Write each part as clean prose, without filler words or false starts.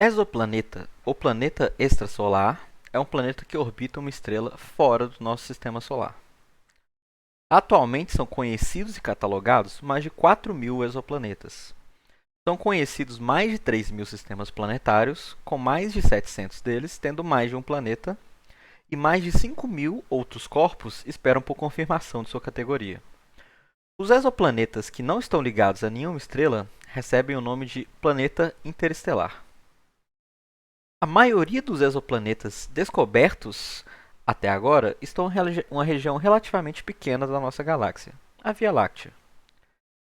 Exoplaneta, ou planeta extrasolar, é um planeta que orbita uma estrela fora do nosso sistema solar. Atualmente são conhecidos e catalogados mais de 4.000 exoplanetas. São conhecidos mais de 3.000 sistemas planetários, com mais de 700 deles tendo mais de um planeta, e mais de 5.000 outros corpos esperam por confirmação de sua categoria. Os exoplanetas que não estão ligados a nenhuma estrela recebem o nome de planeta interestelar. A maioria dos exoplanetas descobertos até agora estão em uma região relativamente pequena da nossa galáxia, a Via Láctea.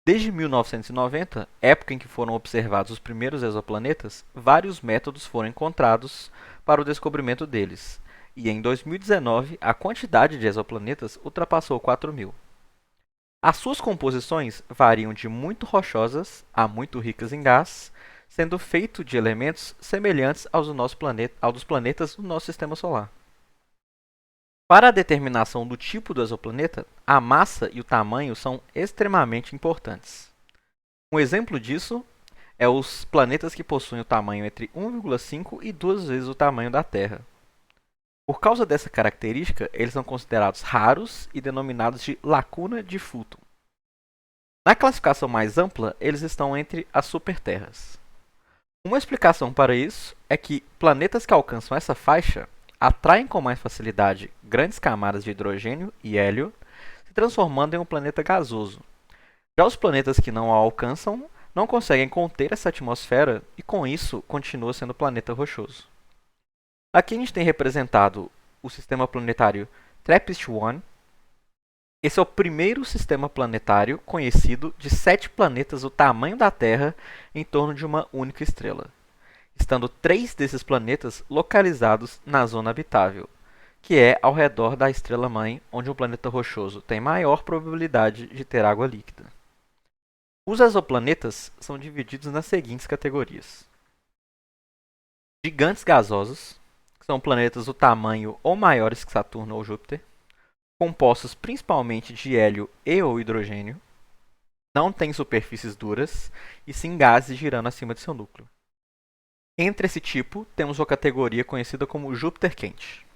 Desde 1990, época em que foram observados os primeiros exoplanetas, vários métodos foram encontrados para o descobrimento deles, e em 2019 a quantidade de exoplanetas ultrapassou 4.000. As suas composições variam de muito rochosas a muito ricas em gás, sendo feito de elementos semelhantes aos dos planetas do nosso sistema solar. Para a determinação do tipo do exoplaneta, a massa e o tamanho são extremamente importantes. Um exemplo disso é os planetas que possuem o tamanho entre 1,5 e 2 vezes o tamanho da Terra. Por causa dessa característica, eles são considerados raros e denominados de lacuna de Fulton. Na classificação mais ampla, eles estão entre as superterras. Uma explicação para isso é que planetas que alcançam essa faixa atraem com mais facilidade grandes camadas de hidrogênio e hélio, se transformando em um planeta gasoso. Já os planetas que não a alcançam não conseguem conter essa atmosfera e, com isso, continua sendo planeta rochoso. Aqui a gente tem representado o sistema planetário TRAPPIST-1. Esse é o primeiro sistema planetário conhecido de 7 planetas do tamanho da Terra em torno de uma única estrela, estando 3 desses planetas localizados na zona habitável, que é ao redor da estrela-mãe, onde um planeta rochoso tem maior probabilidade de ter água líquida. Os exoplanetas são divididos nas seguintes categorias: gigantes gasosos, que são planetas do tamanho ou maiores que Saturno ou Júpiter, compostos principalmente de hélio e ou hidrogênio, não têm superfícies duras e sim gases girando acima de seu núcleo. Entre esse tipo, temos uma categoria conhecida como Júpiter quente.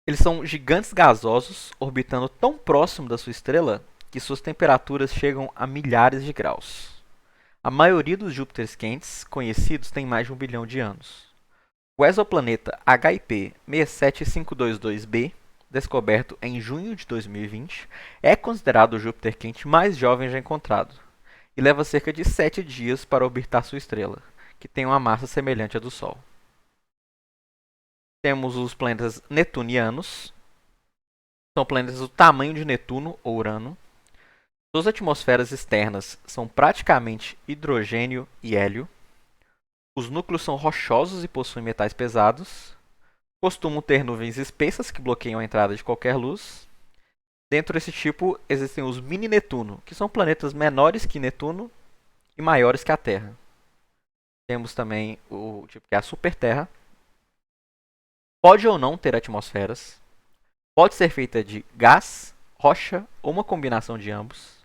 Eles são gigantes gasosos orbitando tão próximo da sua estrela que suas temperaturas chegam a milhares de graus. A maioria dos Júpiteres quentes conhecidos tem mais de 1 bilhão de anos. O exoplaneta HIP 67522b, descoberto em junho de 2020, é considerado o Júpiter quente mais jovem já encontrado, e leva cerca de 7 dias para orbitar sua estrela, que tem uma massa semelhante à do Sol. Temos os planetas netunianos, são planetas do tamanho de Netuno ou Urano. Suas atmosferas externas são praticamente hidrogênio e hélio. Os núcleos são rochosos e possuem metais pesados. Costumam ter nuvens espessas que bloqueiam a entrada de qualquer luz. Dentro desse tipo existem os mini-Netuno, que são planetas menores que Netuno e maiores que a Terra. Temos também o tipo que é a superterra. Pode ou não ter atmosferas. Pode ser feita de gás, rocha ou uma combinação de ambos.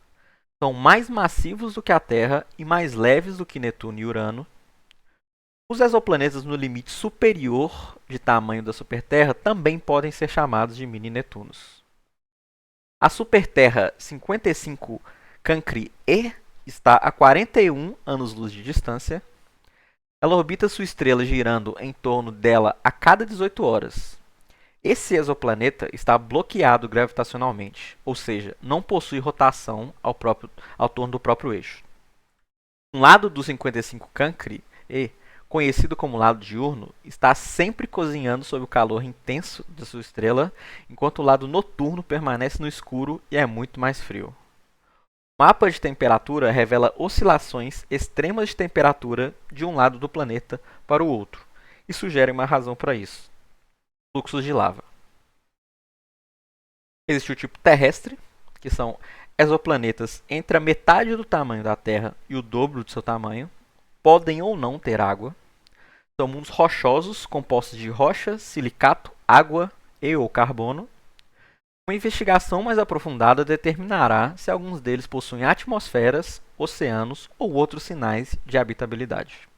São mais massivos do que a Terra e mais leves do que Netuno e Urano. Os exoplanetas no limite superior de tamanho da superterra também podem ser chamados de mini-Netunos. A superterra 55 Cancri E está a 41 anos-luz de distância. Ela orbita sua estrela girando em torno dela a cada 18 horas. Esse exoplaneta está bloqueado gravitacionalmente, ou seja, não possui rotação ao torno do próprio eixo. Um lado do 55 Cancri E, conhecido como lado diurno, está sempre cozinhando sob o calor intenso de sua estrela, enquanto o lado noturno permanece no escuro e é muito mais frio. O mapa de temperatura revela oscilações extremas de temperatura de um lado do planeta para o outro, e sugere uma razão para isso: fluxos de lava. Existe o tipo terrestre, que são exoplanetas entre a metade do tamanho da Terra e o dobro do seu tamanho, podem ou não ter água. São mundos rochosos compostos de rocha, silicato, água e ou carbono. Uma investigação mais aprofundada determinará se alguns deles possuem atmosferas, oceanos ou outros sinais de habitabilidade.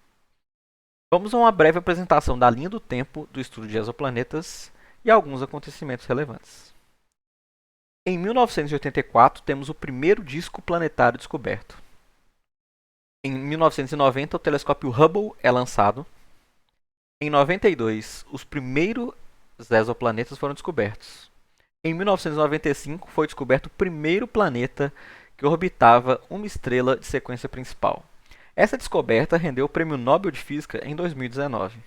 Vamos a uma breve apresentação da linha do tempo do estudo de exoplanetas e alguns acontecimentos relevantes. Em 1984, temos o primeiro disco planetário descoberto. Em 1990, o telescópio Hubble é lançado. Em 92, os primeiros exoplanetas foram descobertos. Em 1995, foi descoberto o primeiro planeta que orbitava uma estrela de sequência principal. Essa descoberta rendeu o Prêmio Nobel de Física em 2019.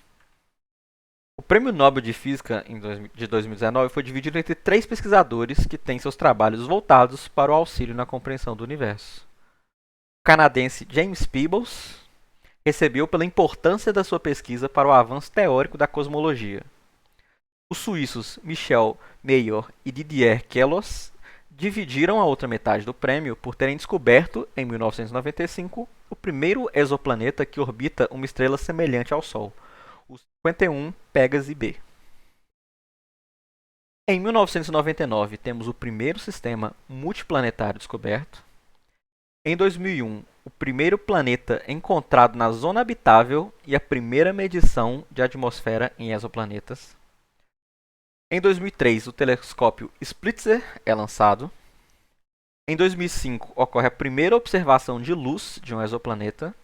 O Prêmio Nobel de Física de 2019 foi dividido entre 3 pesquisadores que têm seus trabalhos voltados para o auxílio na compreensão do universo. O canadense James Peebles recebeu pela importância da sua pesquisa para o avanço teórico da cosmologia. Os suíços Michel Mayor e Didier Queloz dividiram a outra metade do prêmio por terem descoberto, em 1995, o primeiro exoplaneta que orbita uma estrela semelhante ao Sol, o 51 Pégase b. Em 1999, temos o primeiro sistema multiplanetário descoberto. Em 2001, o primeiro planeta encontrado na zona habitável e a primeira medição de atmosfera em exoplanetas. Em 2003, o telescópio Spitzer é lançado. Em 2005, ocorre a primeira observação de luz de um exoplaneta.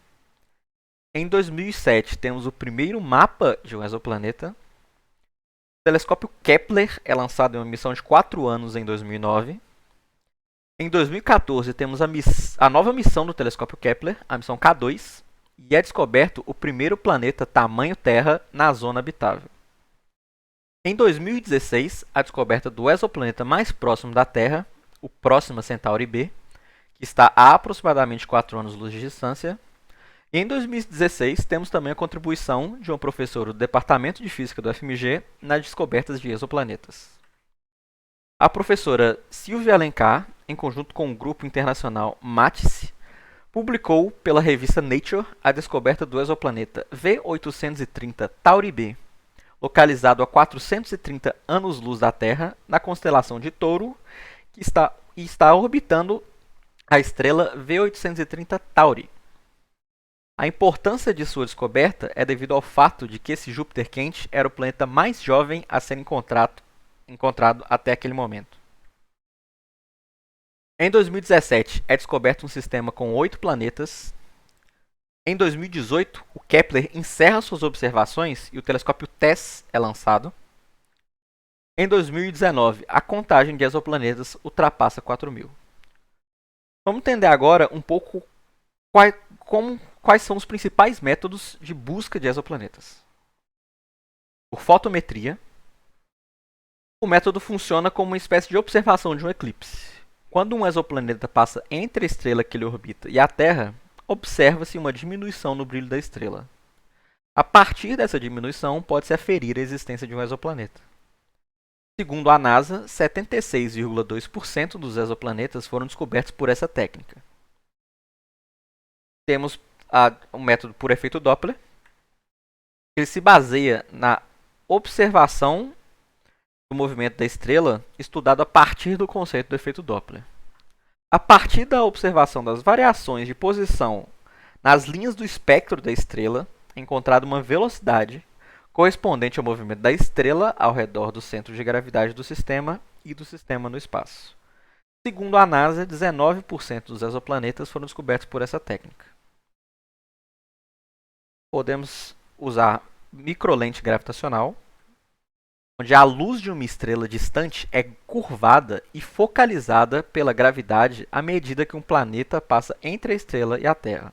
Em 2007, temos o primeiro mapa de um exoplaneta. O telescópio Kepler é lançado em uma missão de 4 anos em 2009. Em 2014, temos a nova missão do telescópio Kepler, a missão K2, e é descoberto o primeiro planeta tamanho Terra na zona habitável. Em 2016, a descoberta do exoplaneta mais próximo da Terra, o Próxima Centauri b, que está a aproximadamente 4 anos-luz de distância. E em 2016, temos também a contribuição de uma professora do Departamento de Física do FMG nas descobertas de exoplanetas. A professora Silvia Alencar, em conjunto com o grupo internacional MATISSE, publicou pela revista Nature a descoberta do exoplaneta V830 Tauri b, localizado a 430 anos-luz da Terra, na constelação de Touro, que está orbitando a estrela V830 Tauri. A importância de sua descoberta é devido ao fato de que esse Júpiter quente era o planeta mais jovem a ser encontrado até aquele momento. Em 2017, é descoberto um sistema com 8 planetas. Em 2018, o Kepler encerra suas observações e o telescópio TESS é lançado. Em 2019, a contagem de exoplanetas ultrapassa 4.000. Vamos entender agora um pouco quais são os principais métodos de busca de exoplanetas. Por fotometria, o método funciona como uma espécie de observação de um eclipse. Quando um exoplaneta passa entre a estrela que ele orbita e a Terra, observa-se uma diminuição no brilho da estrela. A partir dessa diminuição, pode-se aferir a existência de um exoplaneta. Segundo a NASA, 76,2% dos exoplanetas foram descobertos por essa técnica. Temos o método por efeito Doppler. Ele se baseia na observação do movimento da estrela, estudado a partir do conceito do efeito Doppler. A partir da observação das variações de posição nas linhas do espectro da estrela, é encontrada uma velocidade correspondente ao movimento da estrela ao redor do centro de gravidade do sistema e do sistema no espaço. Segundo a NASA, 19% dos exoplanetas foram descobertos por essa técnica. Podemos usar microlente gravitacional, onde a luz de uma estrela distante é curvada e focalizada pela gravidade à medida que um planeta passa entre a estrela e a Terra.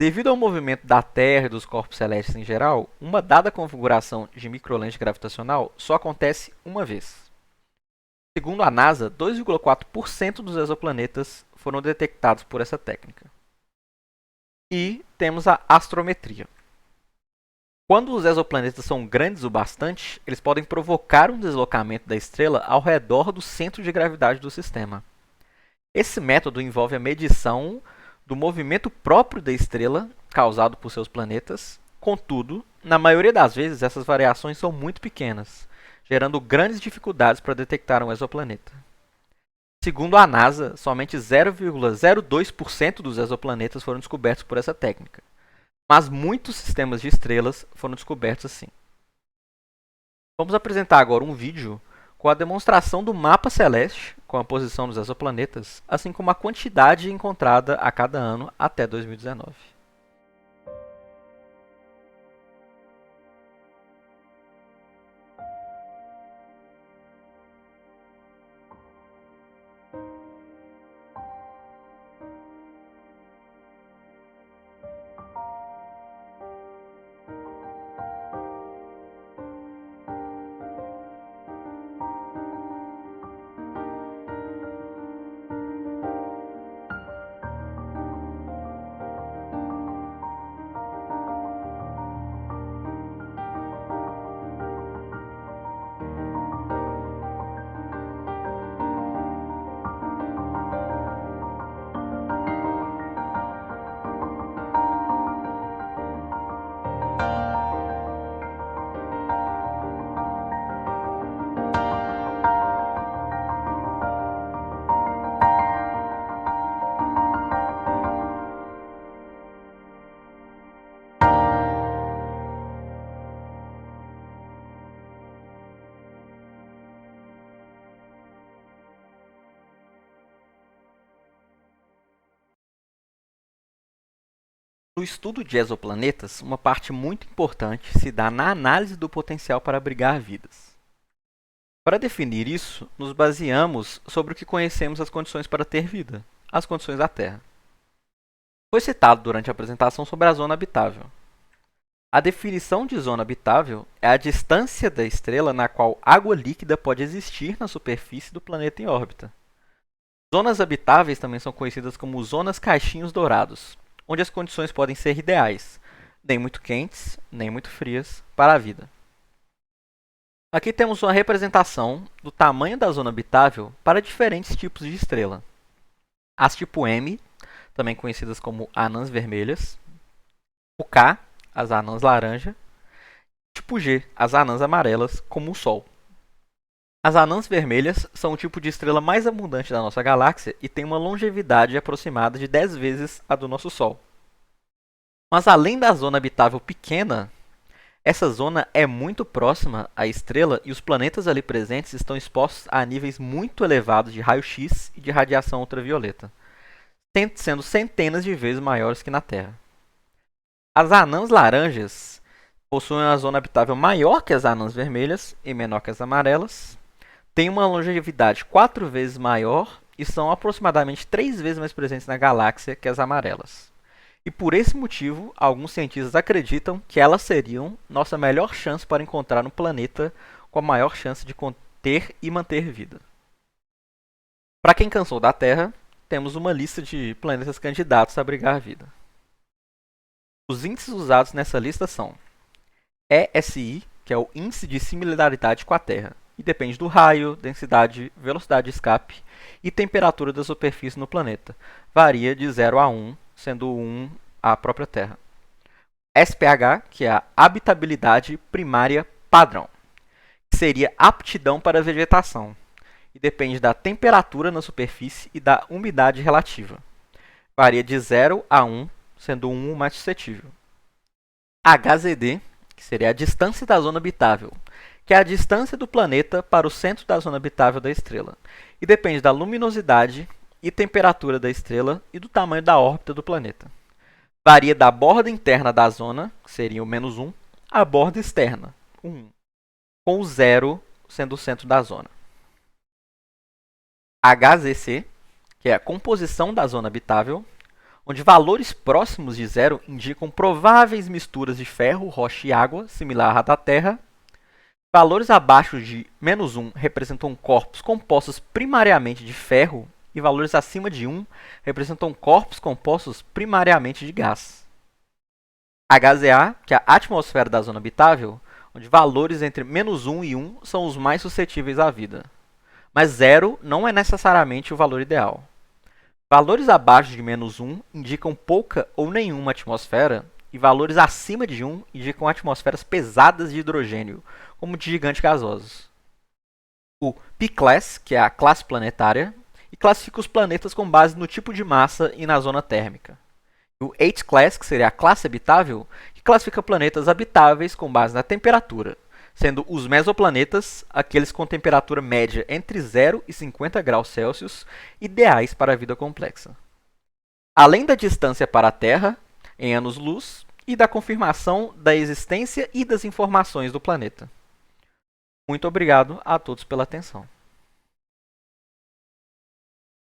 Devido ao movimento da Terra e dos corpos celestes em geral, uma dada configuração de microlente gravitacional só acontece uma vez. Segundo a NASA, 2,4% dos exoplanetas foram detectados por essa técnica. E temos a astrometria. Quando os exoplanetas são grandes o bastante, eles podem provocar um deslocamento da estrela ao redor do centro de gravidade do sistema. Esse método envolve a medição do movimento próprio da estrela, causado por seus planetas. Contudo, na maioria das vezes, essas variações são muito pequenas, gerando grandes dificuldades para detectar um exoplaneta. Segundo a NASA, somente 0,02% dos exoplanetas foram descobertos por essa técnica. mas muitos sistemas de estrelas foram descobertos assim. Vamos apresentar agora um vídeo com a demonstração do mapa celeste, com a posição dos exoplanetas, assim como a quantidade encontrada a cada ano até 2019. No estudo de exoplanetas, uma parte muito importante se dá na análise do potencial para abrigar vidas. Para definir isso, nos baseamos sobre o que conhecemos as condições para ter vida, as condições da Terra. Foi citado durante a apresentação sobre a zona habitável. A definição de zona habitável é a distância da estrela na qual água líquida pode existir na superfície do planeta em órbita. Zonas habitáveis também são conhecidas como zonas caixinhos dourados, onde as condições podem ser ideais, nem muito quentes, nem muito frias, para a vida. Aqui temos uma representação do tamanho da zona habitável para diferentes tipos de estrela. As tipo M, também conhecidas como anãs vermelhas, o K, as anãs laranja, tipo G, as anãs amarelas, como o Sol. As anãs vermelhas são o tipo de estrela mais abundante da nossa galáxia e tem uma longevidade aproximada de 10 vezes a do nosso Sol. Mas além da zona habitável pequena, essa zona é muito próxima à estrela e os planetas ali presentes estão expostos a níveis muito elevados de raio-x e de radiação ultravioleta, sendo centenas de vezes maiores que na Terra. As anãs laranjas possuem uma zona habitável maior que as anãs vermelhas e menor que as amarelas, têm uma longevidade 4 vezes maior e são aproximadamente 3 vezes mais presentes na galáxia que as amarelas. E por esse motivo, alguns cientistas acreditam que elas seriam nossa melhor chance para encontrar um planeta com a maior chance de conter e manter vida. Para quem cansou da Terra, temos uma lista de planetas candidatos a abrigar vida. Os índices usados nessa lista são ESI, que é o Índice de Similaridade com a Terra, e depende do raio, densidade, velocidade de escape e temperatura da superfície no planeta. Varia de 0 a 1, sendo 1 a própria Terra. SPH, que é a Habitabilidade Primária Padrão, que seria aptidão para a vegetação, e depende da temperatura na superfície e da umidade relativa. Varia de 0 a 1, sendo 1 o mais suscetível. HZD, que seria a distância da zona habitável, que é a distância do planeta para o centro da zona habitável da estrela, e depende da luminosidade e temperatura da estrela e do tamanho da órbita do planeta. Varia da borda interna da zona, que seria o -1, à borda externa, o 1, com o 0 sendo o centro da zona. HZC, que é a composição da zona habitável, onde valores próximos de 0 indicam prováveis misturas de ferro, rocha e água, similar à da Terra. Valores abaixo de -1 representam corpos compostos primariamente de ferro e valores acima de 1 representam corpos compostos primariamente de gás. HZA, que é a atmosfera da zona habitável, onde valores entre -1 e 1 são os mais suscetíveis à vida. Mas 0 não é necessariamente o valor ideal. Valores abaixo de -1 indicam pouca ou nenhuma atmosfera, e valores acima de 1 indicam atmosferas pesadas de hidrogênio, como de gigantes gasosos. O P-Class, que é a classe planetária, e classifica os planetas com base no tipo de massa e na zona térmica. O H-Class, que seria a classe habitável, que classifica planetas habitáveis com base na temperatura, sendo os mesoplanetas aqueles com temperatura média entre 0 e 50 graus Celsius, ideais para a vida complexa. Além da distância para a Terra, em anos-luz, e da confirmação da existência e das informações do planeta. Muito obrigado a todos pela atenção.